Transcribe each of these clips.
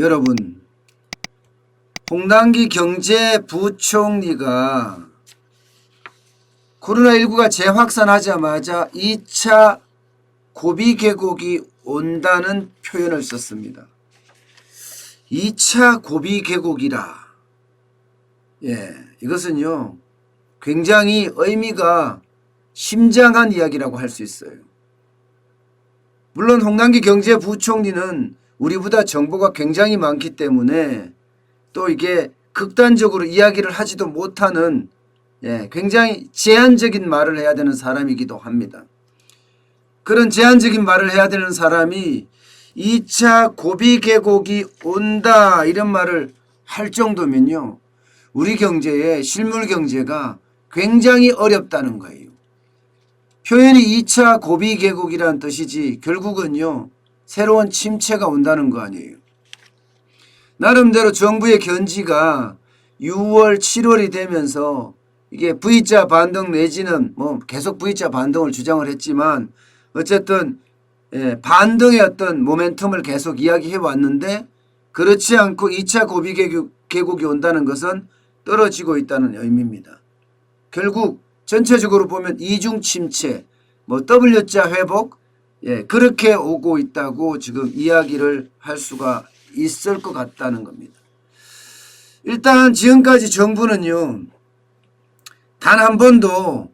여러분, 홍당기 경제부총리가 코로나19가 재확산하자마자 2차 고비 계곡이 온다는 표현을 썼습니다. 2차 고비 계곡이라. 이것은요, 굉장히 의미가 심장한 이야기라고 할 수 있어요. 물론 홍당기 경제부총리는 우리보다 정보가 굉장히 많기 때문에 또 이게 극단적으로 이야기를 하지도 못하는 굉장히 제한적인 말을 해야 되는 사람이기도 합니다. 그런 제한적인 말을 해야 되는 사람이 2차 고비 계곡이 온다 이런 말을 할 정도면요, 우리 경제의 실물 경제가 굉장히 어렵다는 거예요. 표현이 2차 고비 계곡이란 뜻이지 결국은요, 새로운 침체가 온다는 거 아니에요. 나름대로 정부의 견지가 6월 7월이 되면서 이게 V자 반등 내지는 뭐 계속 V자 반등을 주장을 했지만 어쨌든 반등의 어떤 모멘텀을 계속 이야기해 왔는데, 그렇지 않고 2차 고비 계곡이 온다는 것은 떨어지고 있다는 의미입니다. 결국 전체적으로 보면 이중 침체, 뭐 W자 회복, 그렇게 오고 있다고 지금 이야기를 할 수가 있을 것 같다는 겁니다. 일단 지금까지 정부는요, 단 한 번도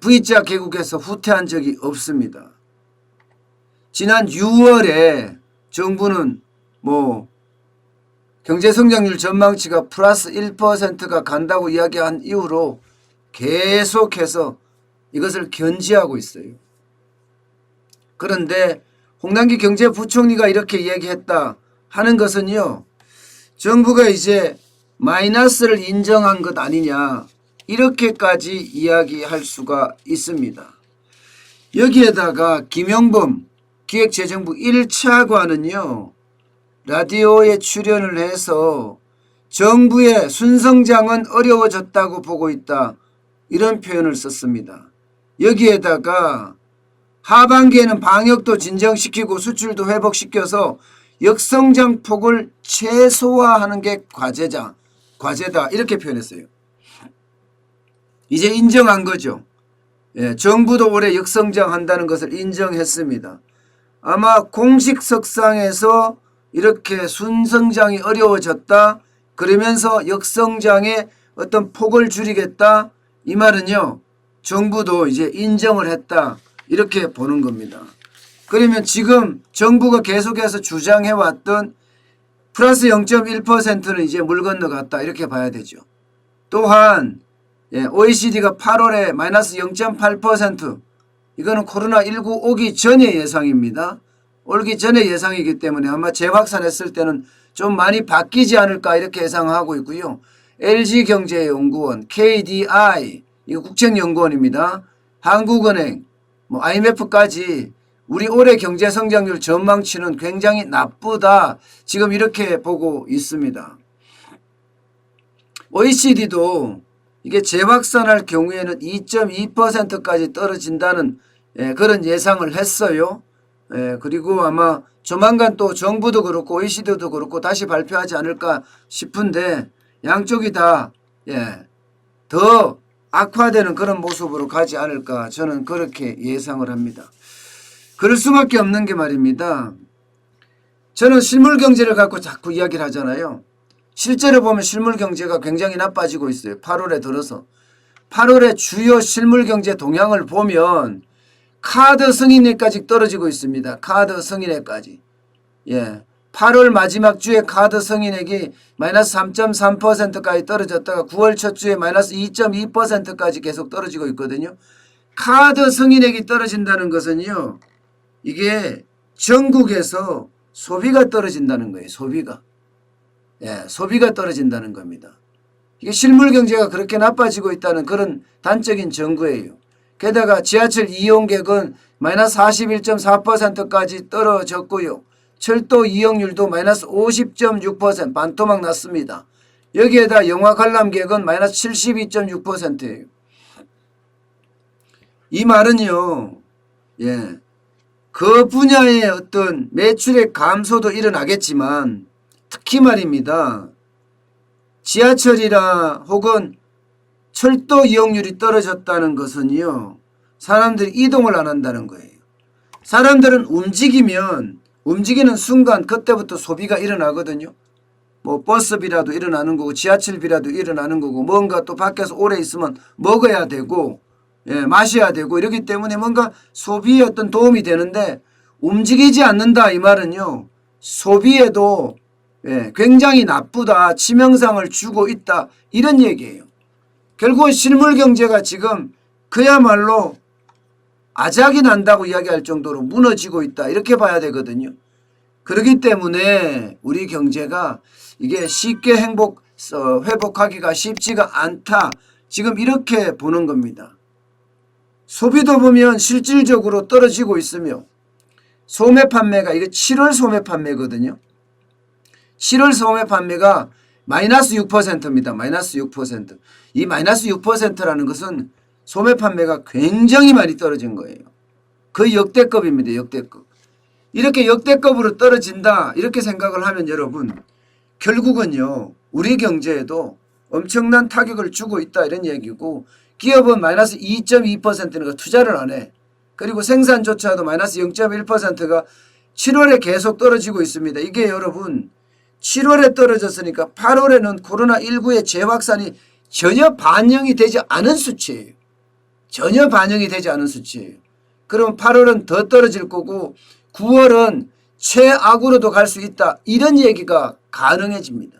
V자 계곡에서 후퇴한 적이 없습니다. 지난 6월에 정부는 뭐 경제성장률 전망치가 플러스 1%가 간다고 이야기한 이후로 계속해서 이것을 견지하고 있어요. 그런데 홍당기 경제부총리가 이렇게 이야기했다 하는 것은요, 정부가 이제 마이너스를 인정한 것 아니냐 이렇게까지 이야기할 수가 있습니다. 여기에다가 김영범 기획재정부 1차관은요, 라디오에 출연을 해서 정부의 순성장은 어려워졌다고 보고 있다 이런 표현을 썼습니다. 여기에다가 하반기에는 방역도 진정시키고 수출도 회복시켜서 역성장 폭을 최소화하는 게 과제다 이렇게 표현했어요. 이제 인정한 거죠. 정부도 올해 역성장한다는 것을 인정했습니다. 아마 공식석상에서 이렇게 순성장이 어려워졌다 그러면서 역성장의 어떤 폭을 줄이겠다 이 말은요, 정부도 이제 인정을 했다 이렇게 보는 겁니다. 그러면 지금 정부가 계속해서 주장해왔던 플러스 0.1%는 이제 물 건너갔다 이렇게 봐야 되죠. 또한 OECD가 8월에 마이너스 0.8%, 이거는 코로나19 오기 전의 예상입니다. 오기 전의 예상이기 때문에 아마 재확산했을 때는 좀 많이 바뀌지 않을까 이렇게 예상하고 있고요. LG경제연구원, KDI, 이거 국책연구원입니다. 한국은행, 뭐 IMF까지 우리 올해 경제성장률 전망치는 굉장히 나쁘다 지금 이렇게 보고 있습니다. OECD도 이게 재확산할 경우에는 2.2%까지 떨어진다는 그런 예상을 했어요. 그리고 아마 조만간 또 정부도 그렇고 OECD도 그렇고 다시 발표하지 않을까 싶은데 양쪽이 다 더 악화되는 그런 모습으로 가지 않을까 저는 그렇게 예상을 합니다. 그럴 수밖에 없는 게 말입니다. 저는 실물 경제를 갖고 자꾸 이야기를 하잖아요. 실제로 보면 실물 경제가 굉장히 나빠지고 있어요. 8월에 들어서. 8월에 주요 실물 경제 동향을 보면 카드 승인액까지 떨어지고 있습니다. 카드 승인액까지. 8월 마지막 주에 카드 승인액이 마이너스 3.3%까지 떨어졌다가 9월 첫 주에 마이너스 2.2%까지 계속 떨어지고 있거든요. 카드 승인액이 떨어진다는 것은요, 이게 전국에서 소비가 떨어진다는 거예요. 소비가. 소비가 떨어진다는 겁니다. 이게 실물 경제가 그렇게 나빠지고 있다는 그런 단적인 증거예요. 게다가 지하철 이용객은 마이너스 41.4%까지 떨어졌고요. 철도 이용률도 마이너스 50.6% 반토막 났습니다. 여기에다 영화 관람객은 마이너스 72.6%예요. 이 말은요, 그 분야의 어떤 매출의 감소도 일어나겠지만 특히 말입니다. 지하철이나 혹은 철도 이용률이 떨어졌다는 것은요, 사람들이 이동을 안 한다는 거예요. 사람들은 움직이는 순간 그때부터 소비가 일어나거든요. 뭐 버스비라도 일어나는 거고 지하철비라도 일어나는 거고 뭔가 또 밖에서 오래 있으면 먹어야 되고 마셔야 되고 이러기 때문에 뭔가 소비에 어떤 도움이 되는데 움직이지 않는다 이 말은요. 소비에도 굉장히 나쁘다, 치명상을 주고 있다 이런 얘기예요. 결국은 실물 경제가 지금 그야말로 아작이 난다고 이야기할 정도로 무너지고 있다 이렇게 봐야 되거든요. 그렇기 때문에 우리 경제가 이게 쉽게 회복하기가 쉽지가 않다. 지금 이렇게 보는 겁니다. 소비도 보면 실질적으로 떨어지고 있으며 소매 판매가 이게 7월 소매 판매거든요. 7월 소매 판매가 마이너스 6%입니다. 마이너스 6%. 이 마이너스 6%라는 것은 소매 판매가 굉장히 많이 떨어진 거예요. 거의 역대급입니다. 역대급. 이렇게 역대급으로 떨어진다 이렇게 생각을 하면 여러분 결국은요 우리 경제에도 엄청난 타격을 주고 있다 이런 얘기고 기업은 마이너스 2.2%가 투자를 안 해. 그리고 생산조차도 마이너스 0.1%가 7월에 계속 떨어지고 있습니다. 이게 여러분 7월에 떨어졌으니까 8월에는 코로나19의 재확산이 전혀 반영이 되지 않은 수치예요. 전혀 반영이 되지 않은 수치예요. 그럼 8월은 더 떨어질 거고 9월은 최악으로도 갈 수 있다. 이런 얘기가 가능해집니다.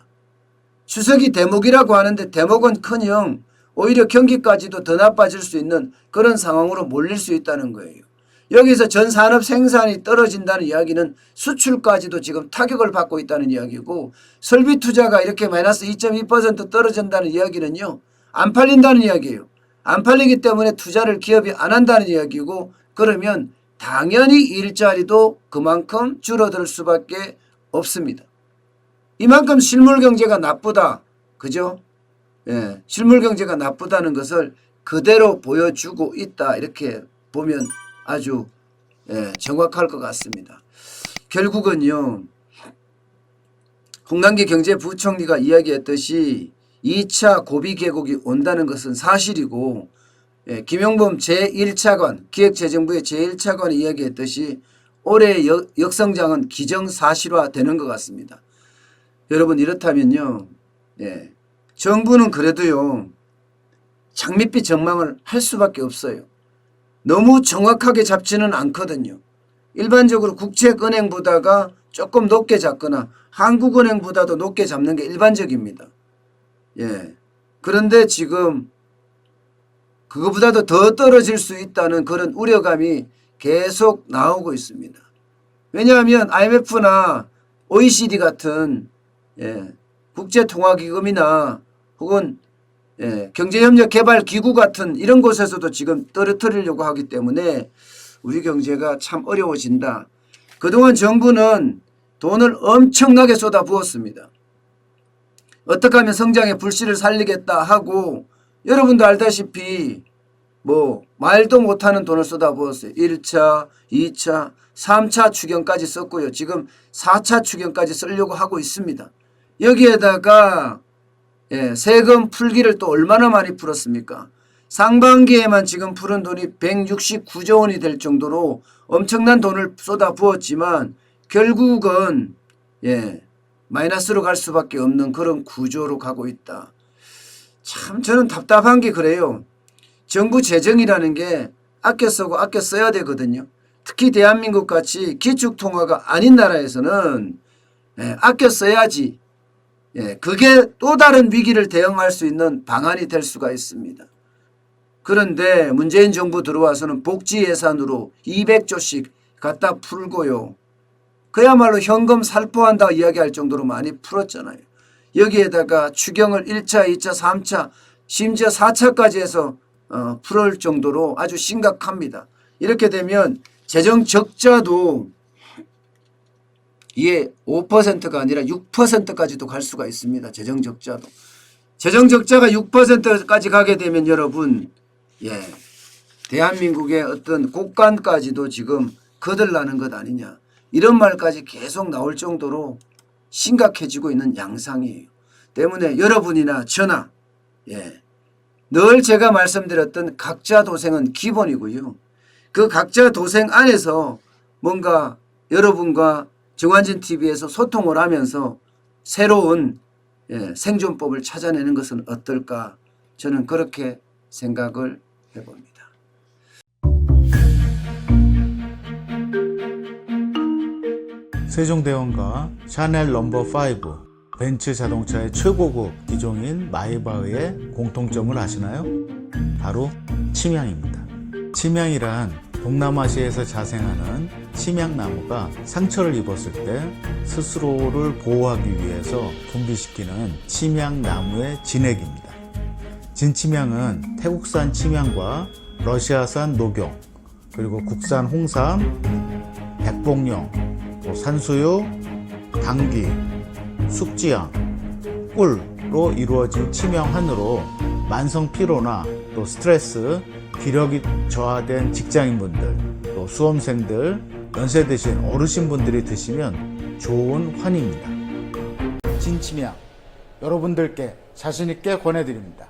추석이 대목이라고 하는데 대목은커녕 오히려 경기까지도 더 나빠질 수 있는 그런 상황으로 몰릴 수 있다는 거예요. 여기서 전 산업 생산이 떨어진다는 이야기는 수출까지도 지금 타격을 받고 있다는 이야기고 설비 투자가 이렇게 마이너스 2.2% 떨어진다는 이야기는요. 안 팔린다는 이야기예요. 안 팔리기 때문에 투자를 기업이 안 한다는 이야기고 그러면 당연히 일자리도 그만큼 줄어들 수밖에 없습니다. 이만큼 실물 경제가 나쁘다. 그죠? 실물 경제가 나쁘다는 것을 그대로 보여주고 있다. 이렇게 보면 아주 정확할 것 같습니다. 결국은요. 홍남기 경제부총리가 이야기했듯이 2차 고비 계곡이 온다는 것은 사실이고 김용범 제1차관 기획재정부의 제1차관이 이야기했듯이 올해의 역성장은 기정사실화되는 것 같습니다. 여러분 이렇다면요. 정부는 그래도요. 장밋빛 전망을 할 수밖에 없어요. 너무 정확하게 잡지는 않거든요. 일반적으로 국책은행보다가 조금 높게 잡거나 한국은행보다도 높게 잡는 게 일반적입니다. 그런데 지금 그거보다도 더 떨어질 수 있다는 그런 우려감이 계속 나오고 있습니다. 왜냐하면 IMF나 OECD 같은 국제통화기금이나 혹은 경제협력개발기구 같은 이런 곳에서도 지금 떨어뜨리려고 하기 때문에 우리 경제가 참 어려워진다. 그동안 정부는 돈을 엄청나게 쏟아부었습니다. 어떻게 하면 성장의 불씨를 살리겠다 하고 여러분도 알다시피 뭐 말도 못하는 돈을 쏟아부었어요. 1차, 2차, 3차 추경까지 썼고요. 지금 4차 추경까지 쓰려고 하고 있습니다. 여기에다가 세금 풀기를 또 얼마나 많이 풀었습니까? 상반기에만 지금 푸른 돈이 169조 원이 될 정도로 엄청난 돈을 쏟아부었지만 결국은 마이너스로 갈 수밖에 없는 그런 구조로 가고 있다. 참 저는 답답한 게 그래요. 정부 재정이라는 게 아껴 쓰고 아껴 써야 되거든요. 특히 대한민국 같이 기축통화가 아닌 나라에서는 아껴 써야지 그게 또 다른 위기를 대응할 수 있는 방안이 될 수가 있습니다. 그런데 문재인 정부 들어와서는 복지 예산으로 200조씩 갖다 풀고요. 그야말로 현금 살포한다 이야기할 정도로 많이 풀었잖아요. 여기에다가 추경을 1차, 2차, 3차 심지어 4차까지 해서 풀을 정도로 아주 심각합니다. 이렇게 되면 재정 적자도 이게 5%가 아니라 6%까지도 갈 수가 있습니다. 재정 적자도. 재정 적자가 6%까지 가게 되면 여러분 대한민국의 어떤 곳간까지도 지금 거들나는 것 아니냐. 이런 말까지 계속 나올 정도로 심각해지고 있는 양상이에요. 때문에 여러분이나 저나 늘 제가 말씀드렸던 각자 도생은 기본이고요. 그 각자 도생 안에서 뭔가 여러분과 정환진 TV에서 소통을 하면서 새로운 생존법을 찾아내는 것은 어떨까, 저는 그렇게 생각을 해봅니다. 세종대왕과 샤넬 넘버5, 벤츠 자동차의 최고급 기종인 마이바흐의 공통점을 아시나요? 바로 침향입니다. 침향이란 동남아시아에서 자생하는 침향나무가 상처를 입었을 때 스스로를 보호하기 위해서 분비시키는 침향나무의 진액입니다. 진침향은 태국산 침향과 러시아산 녹용, 그리고 국산 홍삼, 백봉령, 산수유, 당귀, 숙지향, 꿀로 이루어진 침향환으로 만성 피로나 또 스트레스, 기력이 저하된 직장인분들, 또 수험생들, 연세 드신 어르신분들이 드시면 좋은 환입니다. 진침향 여러분들께 자신있게 권해드립니다.